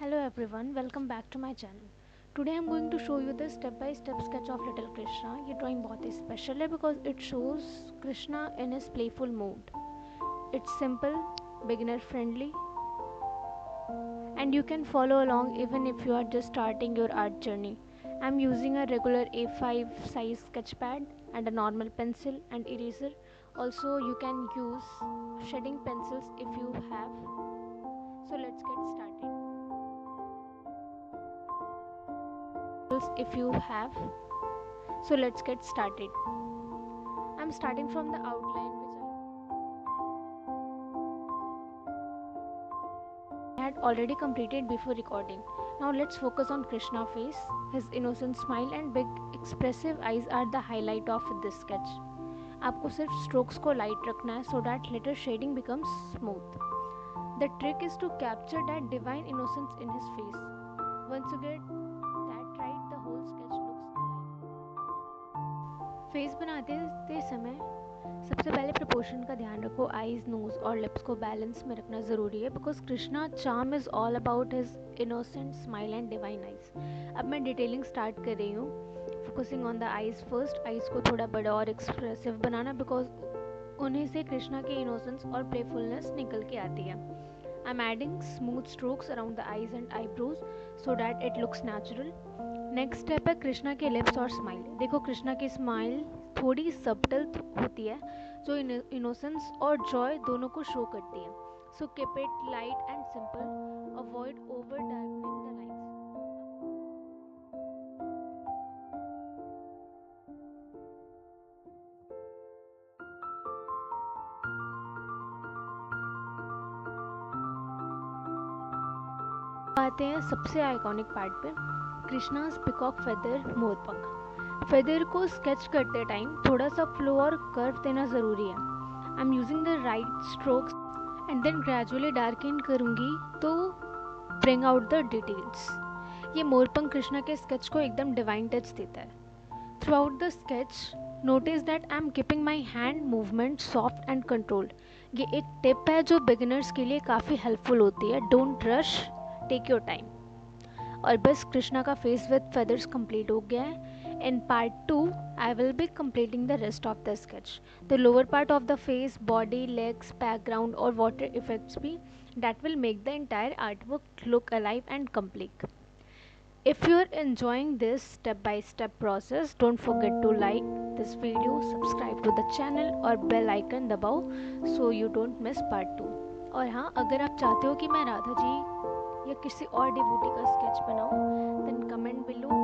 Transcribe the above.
Hello everyone, welcome back to my channel. Today I'm going to show you the step-by-step sketch of Little Krishna. ये drawing बहुत ही special है because it shows Krishna in his playful mood. It's simple, beginner friendly, and you can follow along even if you are just starting your art journey. I'm using a regular A5 size sketch pad and a normal pencil and eraser. Also you can use shading pencils if you have. So let's get started. If you have. So let's get started. I'm starting from the outline which I had already completed before recording. Now let's focus on Krishna face. His innocent smile and big expressive eyes are the highlight of this sketch. आपको सिर्फ strokes को light रखना है so that later shading becomes smooth. The trick is to capture that divine innocence in his face. Once you get that right, the whole sketch looks alive. Face बनाते समय सबसे पहले proportion का ध्यान रखो. आईज, नोज और lips को balance में रखना ज़रूरी है because Krishna charm is all about his innocent smile and divine eyes. अब मैं डिटेलिंग स्टार्ट कर रही हूँ. Focusing on the eyes first. Eyes को थोड़ा बड़ा और एक्सप्रेसिव बनाना बिकॉज उन्हीं से कृष्णा की इनोसेंस और प्लेफुलनेस निकल के आती है. I am adding smooth strokes around the eyes and eyebrows so that it looks natural. Next step है कृष्णा के लिप्स और स्माइल. देखो कृष्णा की स्माइल थोड़ी सबटल होती है जो इनोसेंस और जॉय दोनों को शो करती है. So keep it light and simple. Avoid over darkening the lines. आते हैं सबसे आइकॉनिक पार्ट पे. कृष्णास पिकॉक फेदर, मोरपंख. फेदर को स्केच करते टाइम थोड़ा सा फ्लो और कर्व देना ज़रूरी है. I am using the right strokes and then gradually darken करूँगी तो ब्रिंग आउट द डिटेल्स. ये मोरपंख कृष्णा के स्केच को एकदम डिवाइन टच देता है. Through out the sketch notice that I am keeping my hand movement soft and controlled. ये एक टिप है जो बिगिनर्स के लिए काफ़ी हेल्पफुल होती है. Don't rush, take your time. और बस कृष्णा का फेस विद फेदर्स कंप्लीट हो गया है. In part 2, I will be completing the rest of the sketch. The lower part of the face, body, legs, background or water effects be that will make the entire artwork look alive and complete. If you are enjoying this step-by-step process, don't forget to like this video, subscribe to the channel और bell icon दबाओ so you don't miss part 2. और हाँ, अगर आप चाहते हो कि मैं राधा जी या किसी और डिवोटी का स्केच बनाऊँ then comment below.